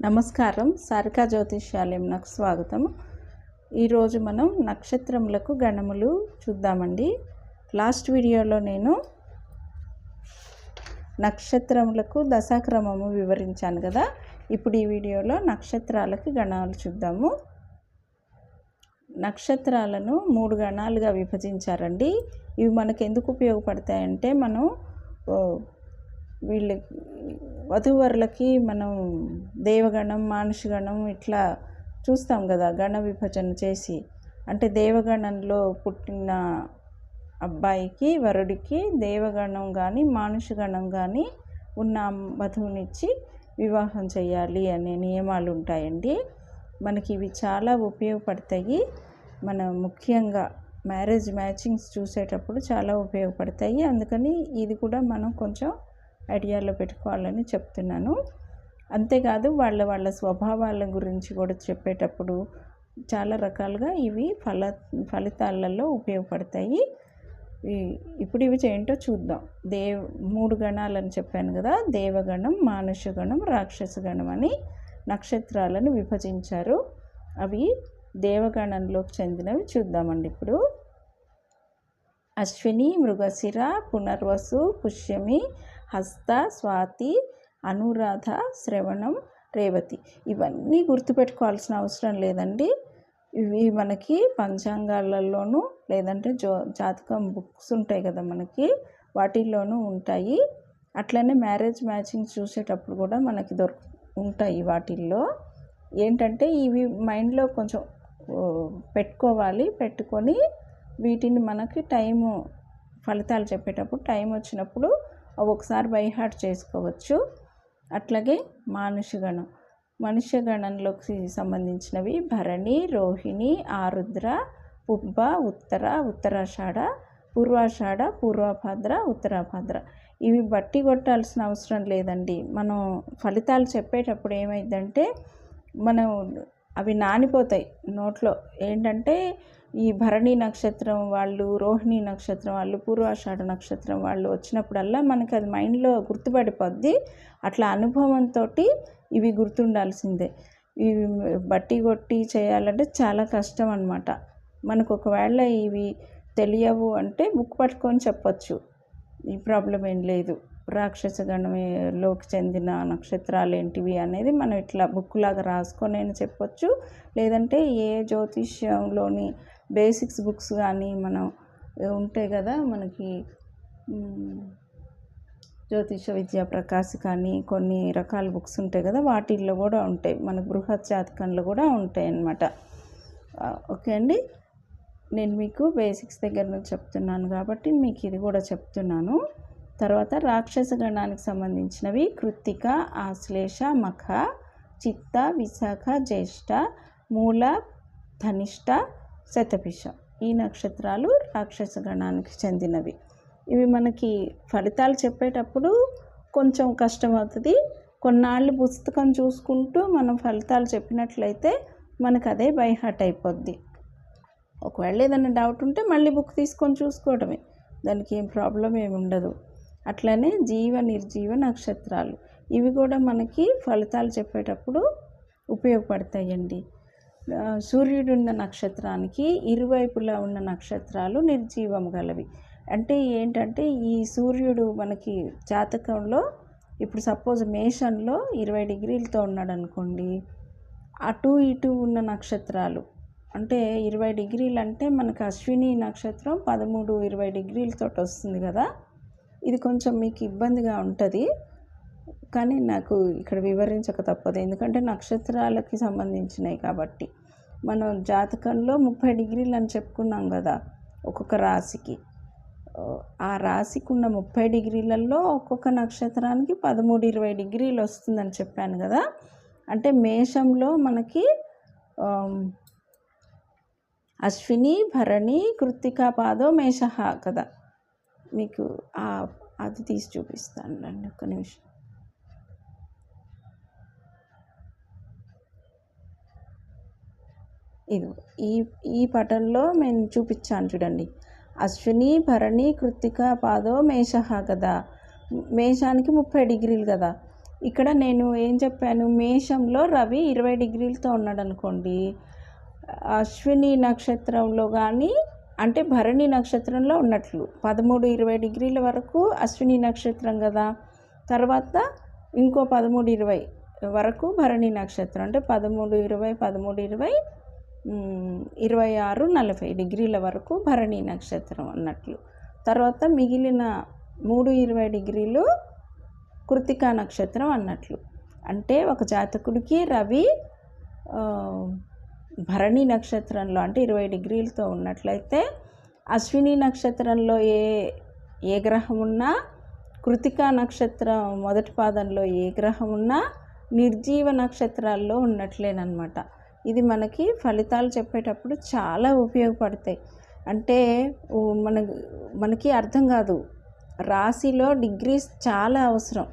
నమస్కారం. సారికా జ్యోతిష్యాలయంకు స్వాగతం. ఈరోజు మనం నక్షత్రములకు గణములు చూద్దామండి. లాస్ట్ వీడియోలో నేను నక్షత్రములకు దశాక్రమము వివరించాను కదా. ఇప్పుడు ఈ వీడియోలో నక్షత్రాలకు గణాలు చూద్దాము. నక్షత్రాలను 3 గణాలుగా విభజించారండి. ఇవి మనకు ఎందుకు ఉపయోగపడతాయంటే, మనం వీళ్ళ వధూవరులకి మనం దేవగణం, మానుషగణం ఇట్లా చూస్తాం కదా, గణ విభజన చేసి. అంటే దేవగణంలో పుట్టిన అబ్బాయికి, వరుడికి దేవగణం కానీ మానుషగణం కానీ ఉన్న వధువునిచ్చి వివాహం చేయాలి అనే నియమాలు ఉంటాయండి. మనకి ఇవి చాలా ఉపయోగపడతాయి. మనం ముఖ్యంగా మ్యారేజ్ మ్యాచింగ్స్ చూసేటప్పుడు చాలా ఉపయోగపడతాయి. అందుకని ఇది కూడా మనం కొంచెం ఐడియాలో పెట్టుకోవాలని చెప్తున్నాను. అంతేకాదు వాళ్ళ స్వభావాల గురించి కూడా చెప్పేటప్పుడు చాలా రకాలుగా ఇవి ఫలితాలలో ఉపయోగపడతాయి. ఇప్పుడు ఇవి ఏంటో చూద్దాం. 3 గణాలని చెప్పాను కదా, దేవగణం, మానుషగణం, రాక్షసగణం అని నక్షత్రాలను విభజించారు. అవి దేవగణంలోకి చెందినవి చూద్దామండి. ఇప్పుడు అశ్విని, మృగశిర, పునర్వసు, పుష్యమి, హస్త, స్వాతి, అనురాధ, శ్రవణం, రేవతి. ఇవన్నీ గుర్తుపెట్టుకోవాల్సిన అవసరం లేదండి. ఇవి మనకి పంచాంగాలలోనూ లేదంటే జాతకం బుక్స్ ఉంటాయి కదా మనకి, వాటిల్లోనూ ఉంటాయి. అట్లనే మ్యారేజ్ మ్యాచింగ్ చూసేటప్పుడు కూడా మనకి ఉంటాయి. వాటిల్లో ఏంటంటే ఇవి మైండ్లో కొంచెం పెట్టుకోవాలి. పెట్టుకొని వీటిని మనకి ఫలితాలు చెప్పేటప్పుడు టైం వచ్చినప్పుడు ఒకసారి బై హార్ట్ చేసుకోవచ్చు. అట్లాగే మానుషగణం, మనుష్యగణంలోకి సంబంధించినవి భరణి, రోహిణి, ఆరుద్ర, పుబ్బ, ఉత్తరాషాఢ, పూర్వాషాఢ, పూర్వభద్ర, ఉత్తరాభద్ర. ఇవి బట్టి కొట్టాల్సిన అవసరం లేదండి. మనం ఫలితాలు చెప్పేటప్పుడు ఏమైందంటే, మనం అవి నానిపోతాయి నోట్లో. ఏంటంటే ఈ భరణి నక్షత్రం వాళ్ళు, రోహిణి నక్షత్రం వాళ్ళు, పూర్వాషాఢ నక్షత్రం వాళ్ళు వచ్చినప్పుడల్లా మనకి అది మైండ్లో గుర్తుపడిపోద్ది. అట్లా అనుభవంతో ఇవి గుర్తుండాల్సిందే. ఇవి బట్టి కొట్టి చేయాలంటే చాలా కష్టం అన్నమాట. మనకు ఒకవేళ ఇవి తెలియవు అంటే బుక్ పట్టుకొని చెప్పచ్చు, ఈ ప్రాబ్లం ఏం లేదు. రాక్షసగణంలోకి చెందిన నక్షత్రాలు ఏంటివి అనేది మనం ఇట్లా బుక్ లాగా రాసుకొని చెప్పొచ్చు. లేదంటే ఏ జ్యోతిష్యంలోని బేసిక్స్ బుక్స్ కానీ మనం ఉంటాయి కదా, మనకి జ్యోతిష విద్యా ప్రకాశ్ కానీ కొన్ని రకాల బుక్స్ ఉంటాయి కదా, వాటిల్లో కూడా ఉంటాయి. మనకు బృహత్ జాతకంలో కూడా ఉంటాయి అన్నమాట. ఓకే అండి, నేను మీకు బేసిక్స్ దగ్గర నుంచి చెప్తున్నాను కాబట్టి మీకు ఇది కూడా చెప్తున్నాను. తర్వాత రాక్షస గణానికి సంబంధించినవి కృత్తిక, ఆశ్లేష, మఖ, చిత్త, విశాఖ, జ్యేష్ఠ, మూల, ధనిష్ట, శతభిష. ఈ నక్షత్రాలు రాక్షస గణానికి చెందినవి. ఇవి మనకి ఫలితాలు చెప్పేటప్పుడు కొంచెం కష్టమవుతుంది. కొన్నాళ్ళు పుస్తకం చూసుకుంటూ మనం ఫలితాలు చెప్పినట్లయితే మనకు అదే బై హార్ట్ అయిపోద్ది. ఒకవేళ ఏదైనా డౌట్ ఉంటే మళ్ళీ బుక్ తీసుకొని చూసుకోవడమే, దానికి ఏం ప్రాబ్లం ఏమి ఉండదు. అట్లనే జీవ నిర్జీవ నక్షత్రాలు, ఇవి కూడా మనకి ఫలితాలు చెప్పేటప్పుడు ఉపయోగపడతాయండి. సూర్యుడున్న నక్షత్రానికి ఇరువైపులా ఉన్న నక్షత్రాలు నిర్జీవం గలవి. అంటే ఏంటంటే ఈ సూర్యుడు మనకి జాతకంలో ఇప్పుడు సపోజ్ మేషంలో 20 డిగ్రీలతో ఉన్నాడు అనుకోండి, అటు ఇటు ఉన్న నక్షత్రాలు అంటే 20 డిగ్రీలు అంటే మనకు అశ్విని నక్షత్రం 13-20 డిగ్రీలతో వస్తుంది కదా. ఇది కొంచెం మీకు ఇబ్బందిగా ఉంటుంది, కానీ నాకు ఇక్కడ వివరించక తప్పదు. ఎందుకంటే నక్షత్రాలకి సంబంధించినవి కాబట్టి. మనం జాతకంలో 30 డిగ్రీలు అని చెప్పుకున్నాం కదా ఒక్కొక్క రాశికి. ఆ రాశికి ఉన్న 30 డిగ్రీలలో ఒక్కొక్క నక్షత్రానికి 13-20 డిగ్రీలు వస్తుందని చెప్పాను కదా. అంటే మేషంలో మనకి అశ్విని, భరణి, కృత్తికా పాదో మేష కదా. మీకు అది తీసి చూపిస్తాను రండి, ఒక్క నిమిషం. ఇది ఈ పటంలో నేను చూపించాను చూడండి. అశ్విని, భరణి, కృత్తికా పాదో మేష కదా. మేషానికి 30 డిగ్రీలు కదా. ఇక్కడ నేను ఏం చెప్పాను, మేషంలో రవి 20 డిగ్రీలతో ఉన్నాడు అనుకోండి, అశ్విని నక్షత్రంలో కానీ అంటే భరణి నక్షత్రంలో ఉన్నట్లు 13-20 డిగ్రీల వరకు అశ్విని నక్షత్రం కదా, తర్వాత ఇంకో 13-20 వరకు భరణి నక్షత్రం, అంటే 13-20 13-20 26-40 డిగ్రీల వరకు భరణి నక్షత్రం అన్నట్లు. తర్వాత మిగిలిన 3-20 డిగ్రీలు కృత్తికా నక్షత్రం అన్నట్లు. అంటే ఒక జాతకుడికి రవి భరణి నక్షత్రంలో అంటే 20 డిగ్రీలతో ఉన్నట్లయితే, అశ్విని నక్షత్రంలో ఏ గ్రహం ఉన్నా, కృత్తికా నక్షత్రం మొదటి పాదంలో ఏ గ్రహం ఉన్నా నిర్జీవ నక్షత్రాల్లో ఉన్నట్లేనమాట. ఇది మనకి ఫలితాలు చెప్పేటప్పుడు చాలా ఉపయోగపడతాయి. అంటే మనకి అర్థం కాదు, రాశిలో డిగ్రీస్ చాలా అవసరం.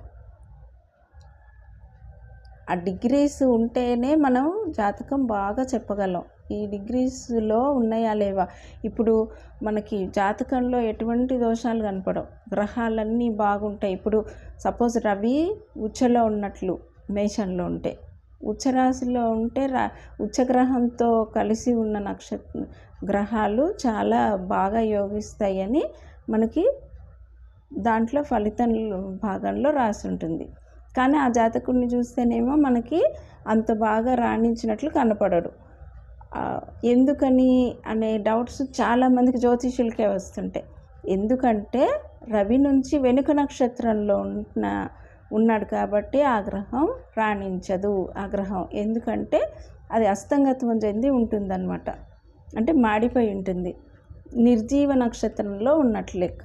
ఆ డిగ్రీస్ ఉంటేనే మనం జాతకం బాగా చెప్పగలం. ఈ డిగ్రీస్లో ఉన్నాయా లేవా, ఇప్పుడు మనకి జాతకంలో ఎటువంటి దోషాలు కనపడవు, గ్రహాలన్నీ బాగుంటాయి. ఇప్పుడు సపోజ్ రవి ఉచ్చలో ఉన్నట్లు మేషంలో ఉంటే, ఉచ్చరాశిలో ఉంటే ఉచ్చగ్రహంతో కలిసి ఉన్న గ్రహాలు చాలా బాగా యోగిస్తాయని మనకి దాంట్లో ఫలితం భాగంలో రాసి ఉంటుంది. కానీ ఆ జాతకుడిని చూస్తేనేమో మనకి అంత బాగా రాణించినట్లు కనపడడు. ఎందుకని అనే డౌట్స్ చాలామందికి జ్యోతిష్యులకే వస్తుంటాయి. ఎందుకంటే రవి నుంచి వెనుక నక్షత్రంలో ఉన్నాడు కాబట్టి ఆ గ్రహం రాణించదు. ఆ గ్రహం ఎందుకంటే అది అస్తంగత్వం చెంది ఉంటుందన్నమాట, అంటే మాడిపోయి ఉంటుంది, నిర్జీవ నక్షత్రంలో ఉన్నట్లు లెక్క.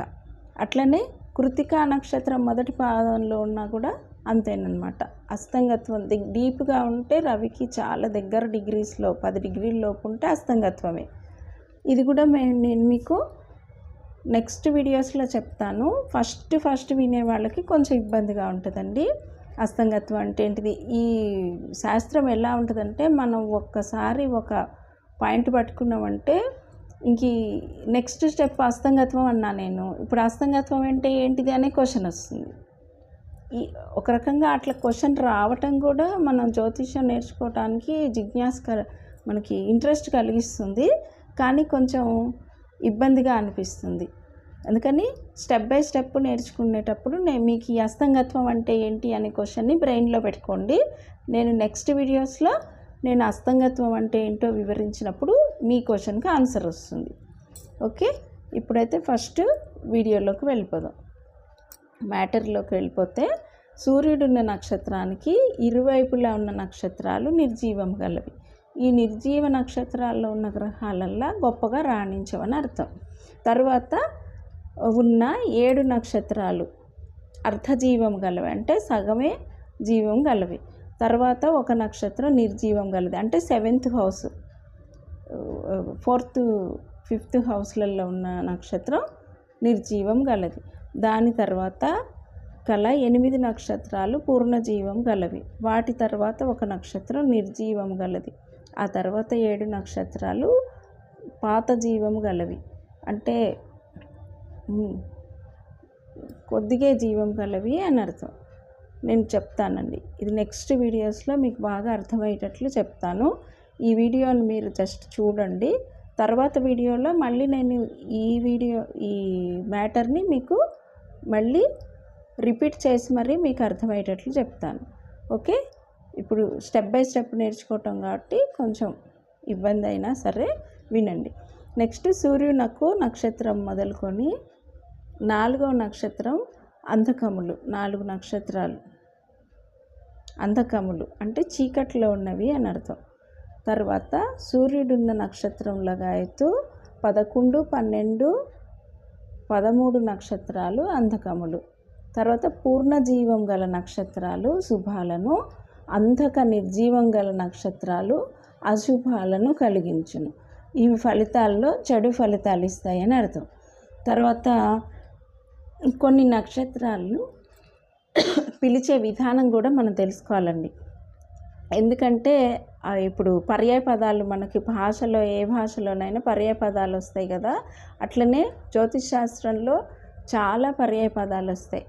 అట్లనే కృత్తికా నక్షత్రం మొదటి పాదంలో ఉన్నా కూడా అంతేనమాట, అస్తంగత్వం డీప్గా ఉంటే రవికి చాలా దగ్గర డిగ్రీస్లో 10 డిగ్రీల లోపు ఉంటే అస్తంగత్వమే. ఇది కూడా నేను మీకు నెక్స్ట్ వీడియోస్లో చెప్తాను. ఫస్ట్ వినే వాళ్ళకి కొంచెం ఇబ్బందిగా ఉంటుందండి. అస్తంగత్వం అంటే ఏంటిది, ఈ శాస్త్రం ఎలా ఉంటుందంటే, మనం ఒక్కసారి ఒక పాయింట్ పట్టుకున్నామంటే ఇంక నెక్స్ట్ స్టెప్ అస్తంగత్వం అన్నా నేను, ఇప్పుడు అస్తంగత్వం అంటే ఏంటిది అనే క్వశ్చన్ వస్తుంది. ఒక రకంగా అట్లా క్వశ్చన్ రావటం కూడా మనం జ్యోతిష్యం నేర్చుకోవటానికి మనకి ఇంట్రెస్ట్ కలిగిస్తుంది, కానీ కొంచెం ఇబ్బందిగా అనిపిస్తుంది. అందుకని స్టెప్ బై స్టెప్ నేర్చుకునేటప్పుడు మీకు ఈ అస్తంగత్వం అంటే ఏంటి అనే క్వశ్చన్ని బ్రెయిన్లో పెట్టుకోండి. నేను నెక్స్ట్ వీడియోస్లో నేను అస్తంగత్వం అంటే ఏంటో వివరించినప్పుడు మీ క్వశ్చన్కి ఆన్సర్ వస్తుంది. ఓకే, ఇప్పుడైతే ఫస్ట్ వీడియోలోకి వెళ్ళిపోదాం. మ్యాటర్లోకి వెళ్ళిపోతే, సూర్యుడున్న నక్షత్రానికి ఇరువైపులా ఉన్న నక్షత్రాలు నిర్జీవం గలవి. ఈ నిర్జీవ నక్షత్రాల్లో ఉన్న గ్రహాలల్లా గొప్పగా రాణించవని అర్థం. తర్వాత ఉన్న 7 నక్షత్రాలు అర్ధజీవం గలవి, అంటే సగమే జీవం గలవి. తర్వాత ఒక నక్షత్రం నిర్జీవం గలది, అంటే 7th హౌస్ 4th 5th హౌస్లలో ఉన్న నక్షత్రం నిర్జీవం గలది. దాని తర్వాత 8 నక్షత్రాలు పూర్ణజీవం గలవి. వాటి తర్వాత ఒక నక్షత్రం నిర్జీవం గలది. ఆ తర్వాత 7 నక్షత్రాలు పాత జీవం గలవి, అంటే కొద్దిగా జీవం గలవి అని అర్థం. నేను చెప్తానండి, ఇది నెక్స్ట్ వీడియోస్లో మీకు బాగా అర్థమయ్యేటట్లు చెప్తాను. ఈ వీడియోని మీరు జస్ట్ చూడండి. తర్వాత వీడియోలో మళ్ళీ నేను ఈ మ్యాటర్ని మీకు మళ్ళీ రిపీట్ చేసి మరీ మీకు అర్థమయ్యేటట్లు చెప్తాను. ఓకే, ఇప్పుడు స్టెప్ బై స్టెప్ నేర్చుకోవటం కాబట్టి కొంచెం ఇబ్బంది అయినా సరే వినండి. నెక్స్ట్ సూర్యునకు నక్షత్రం మొదలుకొని 4వ నక్షత్రం అంధకములు. 4 నక్షత్రాలు అంధకములు అంటే చీకట్లో ఉన్నవి అని అర్థం. తర్వాత సూర్యుడున్న నక్షత్రం లగాయతు 11, 12, 13 నక్షత్రాలు అంధకములు. తర్వాత పూర్ణజీవం గల నక్షత్రాలు శుభాలను, అంధక నిర్జీవం గల నక్షత్రాలు అశుభాలను కలిగించును. ఇవి ఫలితాల్లో చెడు ఫలితాలు ఇస్తాయని అర్థం. తర్వాత కొన్ని నక్షత్రాలను పిలిచే విధానం కూడా మనం తెలుసుకోవాలండి. ఎందుకంటే ఇప్పుడు పర్యాయ పదాలు మనకి భాషలో ఏ భాషలోనైనా పర్యాయ పదాలు వస్తాయి కదా, అట్లనే జ్యోతిష్ శాస్త్రంలో చాలా పర్యాయ పదాలు వస్తాయి.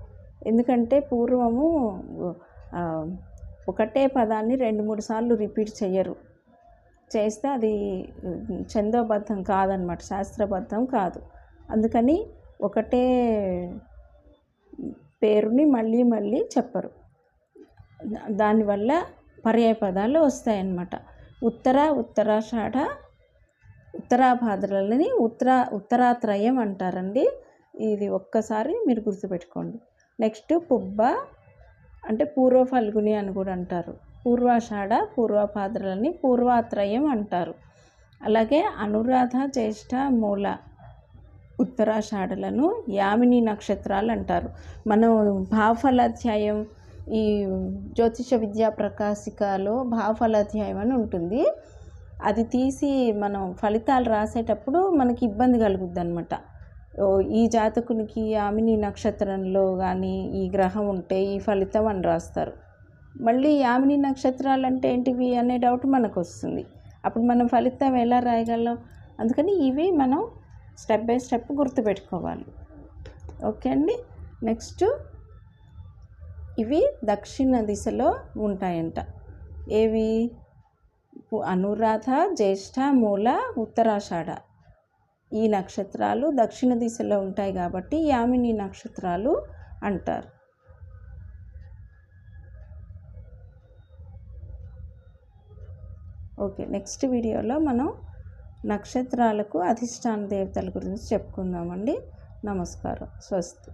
ఎందుకంటే పూర్వము ఒకటే పదాన్ని 2-3 సార్లు రిపీట్ చేయరు. చేస్తే అది ఛందోబద్ధం కాదనమాట, శాస్త్రబద్ధం కాదు. అందుకని ఒకటే పేరుని మళ్ళీ మళ్ళీ చెప్పరు. దానివల్ల పర్యాయ పదాలు వస్తాయన్నమాట. ఉత్తరాషాఢ, ఉత్తరాభాద్రలని ఉత్తరాత్రయం అంటారండి. ఇది ఒక్కసారి మీరు గుర్తుపెట్టుకోండి. నెక్స్ట్ పుబ్బ అంటే పూర్వ ఫల్గుని అని కూడా అంటారు. పూర్వాషాఢ, పూర్వభాద్రలని పూర్వాత్రయం అంటారు. అలాగే అనురాధ, జ్యేష్ఠ, మూల, ఉత్తరాషాఢలను యామిని నక్షత్రాలు అంటారు. మనం భావఫలాధ్యాయం ఈ జ్యోతిష విద్యా ప్రకాశికలో భావఫలాధ్యాయం అని ఉంటుంది. అది తీసి మనం ఫలితాలు రాసేటప్పుడు మనకి ఇబ్బంది కలుగుద్ది అనమాట. ఈ జాతకునికి యామిని నక్షత్రంలో కానీ ఈ గ్రహం ఉంటే ఈ ఫలితం అని రాస్తారు. మళ్ళీ యామిని నక్షత్రాలు అంటే ఏంటివి అనే డౌట్ మనకు వస్తుంది. అప్పుడు మనం ఫలితం ఎలా రాయగలం? అందుకని ఇవి మనం స్టెప్ బై స్టెప్ గుర్తుపెట్టుకోవాలి. ఓకే అండి. నెక్స్ట్ ఇవి దక్షిణ దిశలో ఉంటాయంట. ఏవి? అనురాధ, జ్యేష్ఠ, మూల, ఉత్తరాషాఢ ఈ నక్షత్రాలు దక్షిణ దిశలో ఉంటాయి కాబట్టి యామిని నక్షత్రాలు అంటారు. ఓకే, నెక్స్ట్ వీడియోలో మనం నక్షత్రాలకు అధిష్టాన దేవతల గురించి చెప్పుకుందామండి. నమస్కారం. స్వస్తి.